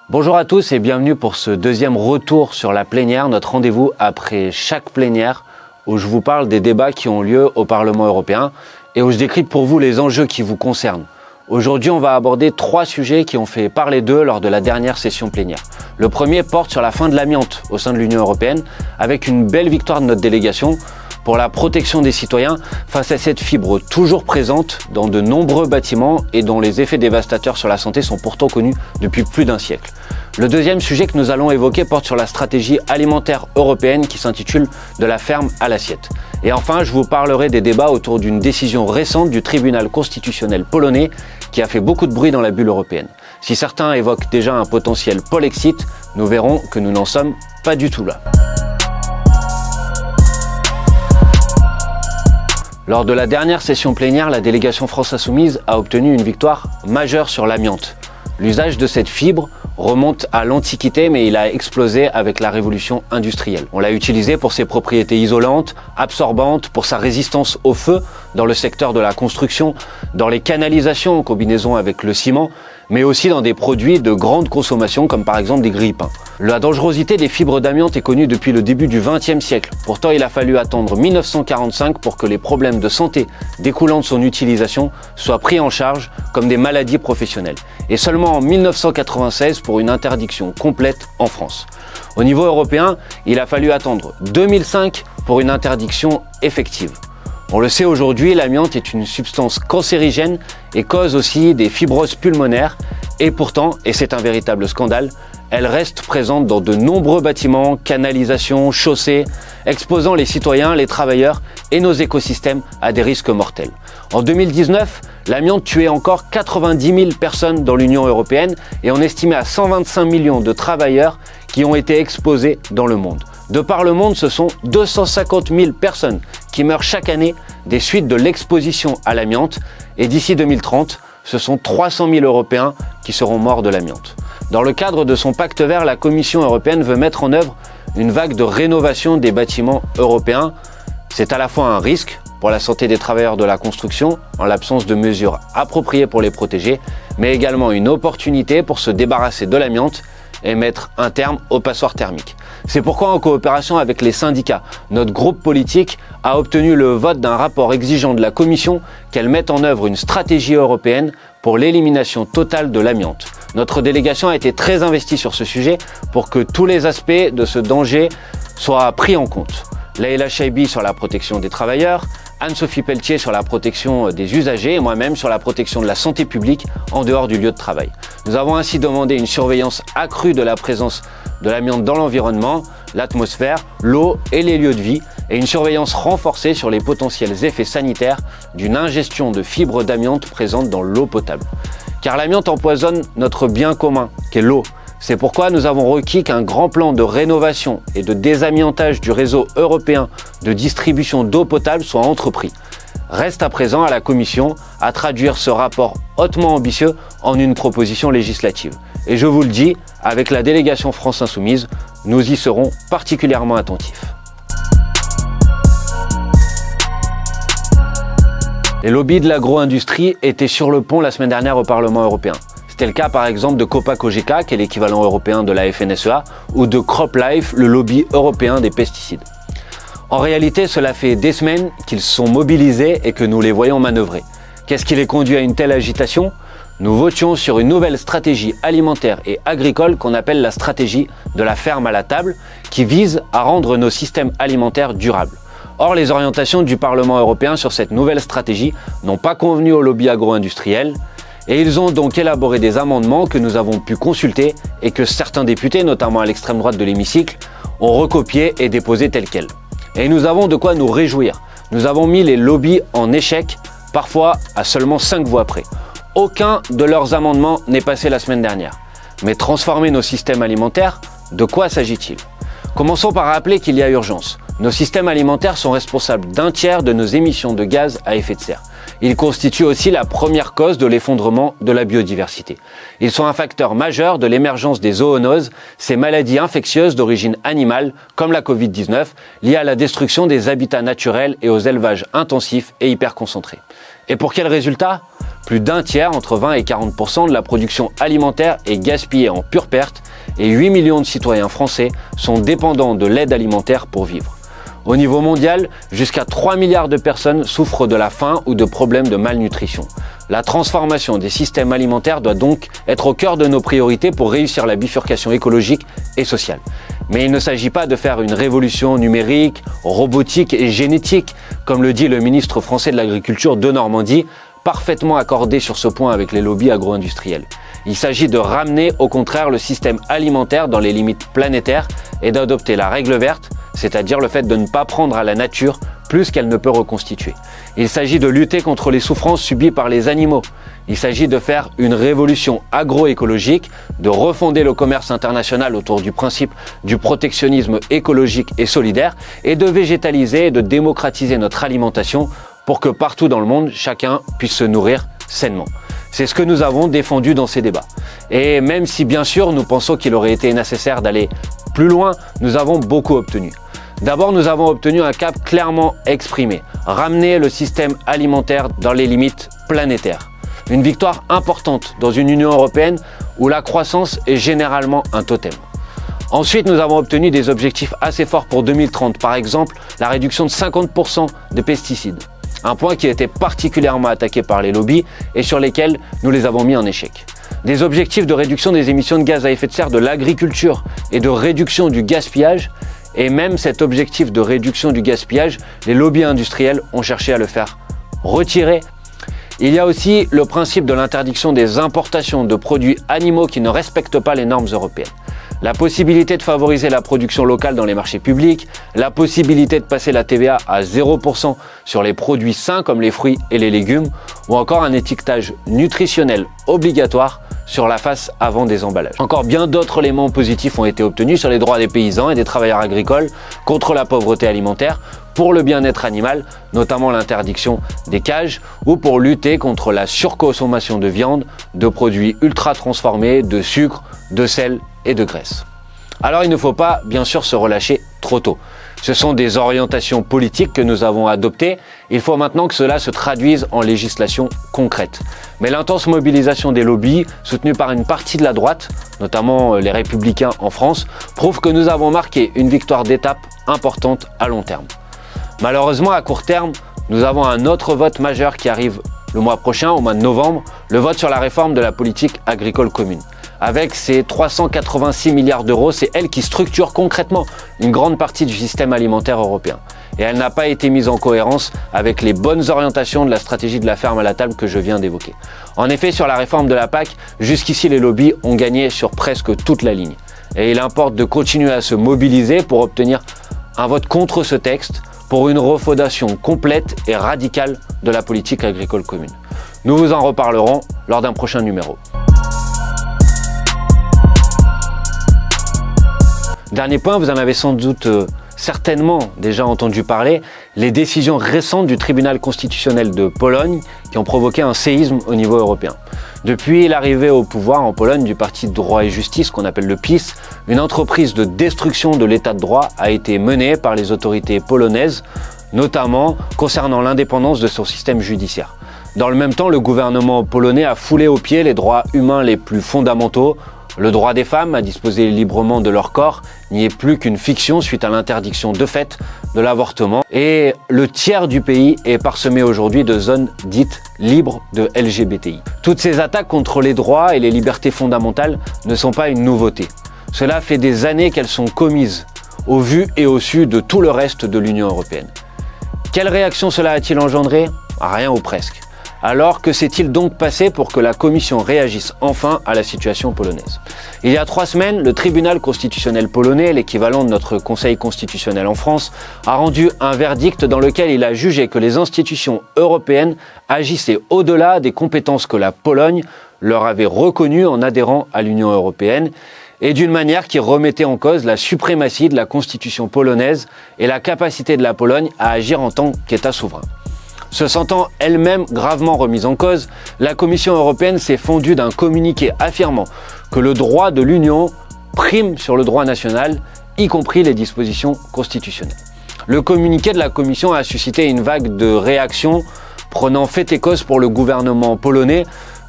Bonjour à tous et bienvenue pour ce deuxième retour sur la plénière, notre rendez-vous après chaque plénière où je vous parle des débats qui ont lieu au Parlement européen et où je décrypte pour vous les enjeux qui vous concernent. Aujourd'hui, on va aborder 3 sujets qui ont fait parler d'eux lors de la dernière session plénière. Le premier porte sur la fin de l'amiante au sein de l'Union européenne avec une belle victoire de notre délégation pour la protection des citoyens face à cette fibre toujours présente dans de nombreux bâtiments et dont les effets dévastateurs sur la santé sont pourtant connus depuis plus d'un siècle. Le deuxième sujet que nous allons évoquer porte sur la stratégie alimentaire européenne qui s'intitule « De la ferme à l'assiette ». Et enfin, je vous parlerai des débats autour d'une décision récente du tribunal constitutionnel polonais qui a fait beaucoup de bruit dans la bulle européenne. Si certains évoquent déjà un potentiel Polexit, nous verrons que nous n'en sommes pas du tout là. Lors de la dernière session plénière, la délégation France Insoumise a obtenu une victoire majeure sur l'amiante. L'usage de cette fibre remonte à l'Antiquité, mais il a explosé avec la révolution industrielle. On l'a utilisé pour ses propriétés isolantes, absorbantes, pour sa résistance au feu dans le secteur de la construction, dans les canalisations en combinaison avec le ciment, mais aussi dans des produits de grande consommation comme par exemple des grille-pains. La dangerosité des fibres d'amiante est connue depuis le début du XXe siècle. Pourtant, il a fallu attendre 1945 pour que les problèmes de santé découlant de son utilisation soient pris en charge comme des maladies professionnelles. Et seulement en 1996 pour une interdiction complète en France. Au niveau européen, il a fallu attendre 2005 pour une interdiction effective. On le sait aujourd'hui, l'amiante est une substance cancérigène et cause aussi des fibroses pulmonaires. Et pourtant, et c'est un véritable scandale, elle reste présente dans de nombreux bâtiments, canalisations, chaussées, exposant les citoyens, les travailleurs et nos écosystèmes à des risques mortels. En 2019, l'amiante tuait encore 90 000 personnes dans l'Union européenne et on estimait à 125 millions de travailleurs qui ont été exposés dans le monde. De par le monde, ce sont 250 000 personnes qui meurent chaque année des suites de l'exposition à l'amiante et d'ici 2030, ce sont 300 000 Européens qui seront morts de l'amiante. Dans le cadre de son pacte vert, la Commission européenne veut mettre en œuvre une vague de rénovation des bâtiments européens. C'est à la fois un risque pour la santé des travailleurs de la construction, en l'absence de mesures appropriées pour les protéger, mais également une opportunité pour se débarrasser de l'amiante et mettre un terme aux passoires thermiques. C'est pourquoi, en coopération avec les syndicats, notre groupe politique a obtenu le vote d'un rapport exigeant de la Commission qu'elle mette en œuvre une stratégie européenne pour l'élimination totale de l'amiante. Notre délégation a été très investie sur ce sujet pour que tous les aspects de ce danger soient pris en compte. Leïla Chaibi sur la protection des travailleurs, Anne-Sophie Pelletier sur la protection des usagers et moi-même sur la protection de la santé publique en dehors du lieu de travail. Nous avons ainsi demandé une surveillance accrue de la présence de l'amiante dans l'environnement, l'atmosphère, l'eau et les lieux de vie et une surveillance renforcée sur les potentiels effets sanitaires d'une ingestion de fibres d'amiante présentes dans l'eau potable. Car l'amiante empoisonne notre bien commun, qu'est l'eau. C'est pourquoi nous avons requis qu'un grand plan de rénovation et de désamiantage du réseau européen de distribution d'eau potable soit entrepris. Reste à présent à la Commission à traduire ce rapport hautement ambitieux en une proposition législative. Et je vous le dis, avec la délégation France Insoumise, nous y serons particulièrement attentifs. Les lobbies de l'agro-industrie étaient sur le pont la semaine dernière au Parlement européen. C'était le cas par exemple de Copa-Cogeca, qui est l'équivalent européen de la FNSEA, ou de CropLife, le lobby européen des pesticides. En réalité, cela fait des semaines qu'ils sont mobilisés et que nous les voyons manœuvrer. Qu'est-ce qui les conduit à une telle agitation ? Nous votions sur une nouvelle stratégie alimentaire et agricole qu'on appelle la stratégie de la ferme à la table, qui vise à rendre nos systèmes alimentaires durables. Or, les orientations du Parlement européen sur cette nouvelle stratégie n'ont pas convenu au lobby agro-industriel, et ils ont donc élaboré des amendements que nous avons pu consulter et que certains députés, notamment à l'extrême droite de l'hémicycle, ont recopiés et déposés tels quels. Et nous avons de quoi nous réjouir. Nous avons mis les lobbies en échec, parfois à seulement 5 voix près. Aucun de leurs amendements n'est passé la semaine dernière. Mais transformer nos systèmes alimentaires, de quoi s'agit-il ? Commençons par rappeler qu'il y a urgence. Nos systèmes alimentaires sont responsables d'un tiers de nos émissions de gaz à effet de serre. Ils constituent aussi la première cause de l'effondrement de la biodiversité. Ils sont un facteur majeur de l'émergence des zoonoses, ces maladies infectieuses d'origine animale, comme la Covid-19, liées à la destruction des habitats naturels et aux élevages intensifs et hyperconcentrés. Et pour quel résultat ? plus d'un tiers, entre 20 et 40% de la production alimentaire est gaspillée en pure perte et 8 millions de citoyens français sont dépendants de l'aide alimentaire pour vivre. Au niveau mondial, jusqu'à 3 milliards de personnes souffrent de la faim ou de problèmes de malnutrition. La transformation des systèmes alimentaires doit donc être au cœur de nos priorités pour réussir la bifurcation écologique et sociale. Mais il ne s'agit pas de faire une révolution numérique, robotique et génétique, comme le dit le ministre français de l'Agriculture de Normandie, parfaitement accordé sur ce point avec les lobbies agro-industriels. Il s'agit de ramener au contraire le système alimentaire dans les limites planétaires et d'adopter la règle verte, c'est-à-dire le fait de ne pas prendre à la nature plus qu'elle ne peut reconstituer. Il s'agit de lutter contre les souffrances subies par les animaux. Il s'agit de faire une révolution agroécologique, de refonder le commerce international autour du principe du protectionnisme écologique et solidaire et de végétaliser et de démocratiser notre alimentation pour que partout dans le monde, chacun puisse se nourrir sainement. C'est ce que nous avons défendu dans ces débats. Et même si bien sûr nous pensons qu'il aurait été nécessaire d'aller plus loin, nous avons beaucoup obtenu. D'abord, nous avons obtenu un cap clairement exprimé, ramener le système alimentaire dans les limites planétaires. Une victoire importante dans une Union européenne où la croissance est généralement un totem. Ensuite, nous avons obtenu des objectifs assez forts pour 2030, par exemple la réduction de 50% de pesticides. Un point qui a été particulièrement attaqué par les lobbies et sur lesquels nous les avons mis en échec. Des objectifs de réduction des émissions de gaz à effet de serre de l'agriculture et de réduction du gaspillage. Et même cet objectif de réduction du gaspillage, les lobbies industriels ont cherché à le faire retirer. Il y a aussi le principe de l'interdiction des importations de produits animaux qui ne respectent pas les normes européennes. La possibilité de favoriser la production locale dans les marchés publics, la possibilité de passer la TVA à 0% sur les produits sains comme les fruits et les légumes, ou encore un étiquetage nutritionnel obligatoire sur la face avant des emballages. Encore bien d'autres éléments positifs ont été obtenus sur les droits des paysans et des travailleurs agricoles, contre la pauvreté alimentaire, pour le bien-être animal, notamment l'interdiction des cages, ou pour lutter contre la surconsommation de viande, de produits ultra transformés, de sucre, de sel et de graisse. Alors il ne faut pas bien sûr se relâcher trop tôt. Ce sont des orientations politiques que nous avons adoptées. Il faut maintenant que cela se traduise en législation concrète. Mais l'intense mobilisation des lobbies, soutenue par une partie de la droite, notamment les Républicains en France, prouve que nous avons marqué une victoire d'étape importante à long terme. Malheureusement, à court terme, nous avons un autre vote majeur qui arrive le mois prochain, au mois de novembre, le vote sur la réforme de la politique agricole commune. Avec ses 386 milliards d'euros, c'est elle qui structure concrètement une grande partie du système alimentaire européen. Et elle n'a pas été mise en cohérence avec les bonnes orientations de la stratégie de la ferme à la table que je viens d'évoquer. En effet, sur la réforme de la PAC, jusqu'ici les lobbies ont gagné sur presque toute la ligne. Et il importe de continuer à se mobiliser pour obtenir un vote contre ce texte, pour une refondation complète et radicale de la politique agricole commune. Nous vous en reparlerons lors d'un prochain numéro. Dernier point, vous en avez sans doute certainement déjà entendu parler, les décisions récentes du tribunal constitutionnel de Pologne qui ont provoqué un séisme au niveau européen. Depuis l'arrivée au pouvoir en Pologne du parti Droit et Justice, qu'on appelle le PiS, une entreprise de destruction de l'état de droit a été menée par les autorités polonaises, notamment concernant l'indépendance de son système judiciaire. Dans le même temps, le gouvernement polonais a foulé aux pieds les droits humains les plus fondamentaux. Le droit des femmes à disposer librement de leur corps n'y est plus qu'une fiction suite à l'interdiction de fait de l'avortement. Et le tiers du pays est parsemé aujourd'hui de zones dites libres de LGBTI. Toutes ces attaques contre les droits et les libertés fondamentales ne sont pas une nouveauté. Cela fait des années qu'elles sont commises au vu et au su de tout le reste de l'Union européenne. Quelle réaction cela a-t-il engendré? Rien ou presque. Alors que s'est-il donc passé pour que la Commission réagisse enfin à la situation polonaise? Il y a 3 semaines, le tribunal constitutionnel polonais, l'équivalent de notre Conseil constitutionnel en France, a rendu un verdict dans lequel il a jugé que les institutions européennes agissaient au-delà des compétences que la Pologne leur avait reconnues en adhérant à l'Union européenne et d'une manière qui remettait en cause la suprématie de la constitution polonaise et la capacité de la Pologne à agir en tant qu'État souverain. Se sentant elle-même gravement remise en cause, la Commission européenne s'est fondue d'un communiqué affirmant que le droit de l'Union prime sur le droit national, y compris les dispositions constitutionnelles. Le communiqué de la Commission a suscité une vague de réactions prenant fait et cause pour le gouvernement polonais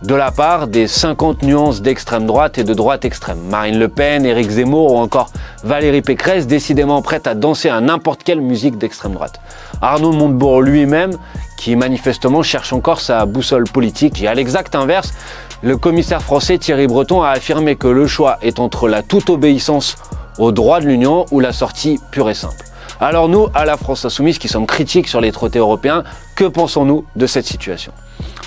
de la part des 50 nuances d'extrême droite et de droite extrême. Marine Le Pen, Éric Zemmour ou encore Valérie Pécresse, décidément prête à danser à n'importe quelle musique d'extrême droite. Arnaud Montebourg lui-même, qui manifestement cherche encore sa boussole politique. Et à l'exact inverse, le commissaire français Thierry Breton a affirmé que le choix est entre la toute obéissance aux droits de l'Union ou la sortie pure et simple. Alors nous, à la France Insoumise, qui sommes critiques sur les traités européens, que pensons-nous de cette situation ?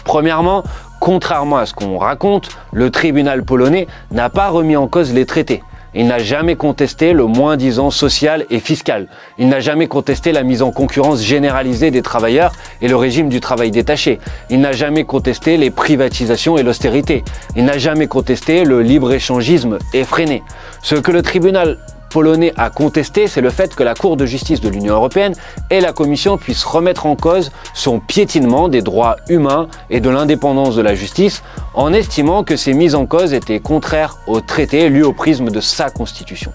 Premièrement, contrairement à ce qu'on raconte, le tribunal polonais n'a pas remis en cause les traités. Il n'a jamais contesté le moins-disant social et fiscal. Il n'a jamais contesté la mise en concurrence généralisée des travailleurs et le régime du travail détaché. Il n'a jamais contesté les privatisations et l'austérité. Il n'a jamais contesté le libre-échangisme effréné. Ce que le tribunal polonais a contesté, c'est le fait que la Cour de justice de l'Union européenne et la Commission puissent remettre en cause son piétinement des droits humains et de l'indépendance de la justice, en estimant que ces mises en cause étaient contraires aux traités lus au prisme de sa constitution.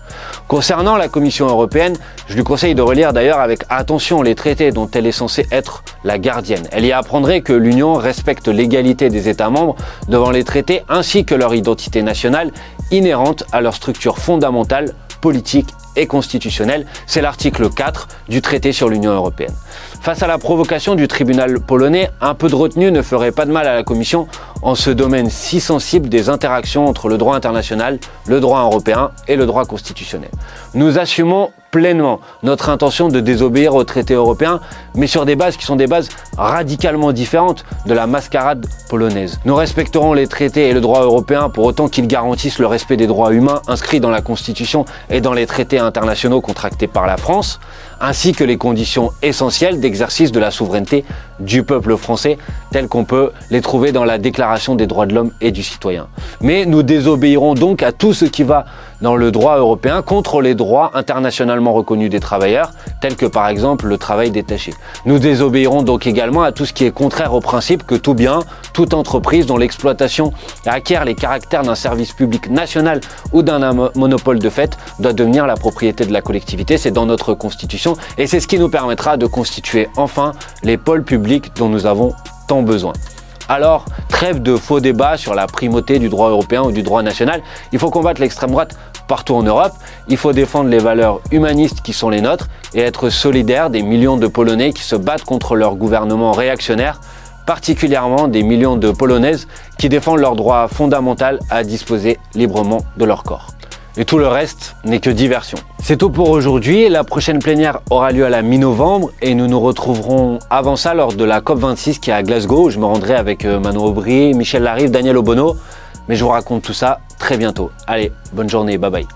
Concernant la Commission européenne, je lui conseille de relire d'ailleurs avec attention les traités dont elle est censée être la gardienne. Elle y apprendrait que l'Union respecte l'égalité des États membres devant les traités ainsi que leur identité nationale inhérente à leur structure fondamentale politique et constitutionnelle. C'est l'article 4 du traité sur l'Union européenne. Face à la provocation du tribunal polonais, un peu de retenue ne ferait pas de mal à la Commission en ce domaine si sensible des interactions entre le droit international, le droit européen et le droit constitutionnel. Nous assumons pleinement notre intention de désobéir aux traités européens, mais sur des bases qui sont des bases radicalement différentes de la mascarade polonaise. Nous respecterons les traités et le droit européen pour autant qu'ils garantissent le respect des droits humains inscrits dans la Constitution et dans les traités internationaux contractés par la France, ainsi que les conditions essentielles d'exercice de la souveraineté du peuple français, telles qu'on peut les trouver dans la Déclaration des droits de l'homme et du citoyen. Mais nous désobéirons donc à tout ce qui va dans le droit européen contre les droits internationalement reconnus des travailleurs, tels que par exemple le travail détaché. Nous désobéirons donc également à tout ce qui est contraire au principe que tout bien, toute entreprise dont l'exploitation acquiert les caractères d'un service public national ou d'un monopole de fait doit devenir la propriété de la collectivité. C'est dans notre Constitution et c'est ce qui nous permettra de constituer enfin les pôles publics dont nous avons tant besoin. Alors, trêve de faux débats sur la primauté du droit européen ou du droit national. Il faut combattre l'extrême droite partout en Europe. Il faut défendre les valeurs humanistes qui sont les nôtres et être solidaire des millions de Polonais qui se battent contre leur gouvernement réactionnaire, particulièrement des millions de Polonaises qui défendent leur droit fondamental à disposer librement de leur corps. Et tout le reste n'est que diversion. C'est tout pour aujourd'hui. La prochaine plénière aura lieu à la mi-novembre et nous nous retrouverons avant ça lors de la COP26 qui est à Glasgow, où je me rendrai avec Manon Aubry, Michel Larive, Daniel Obono. Mais je vous raconte tout ça très bientôt. Allez, bonne journée, bye bye.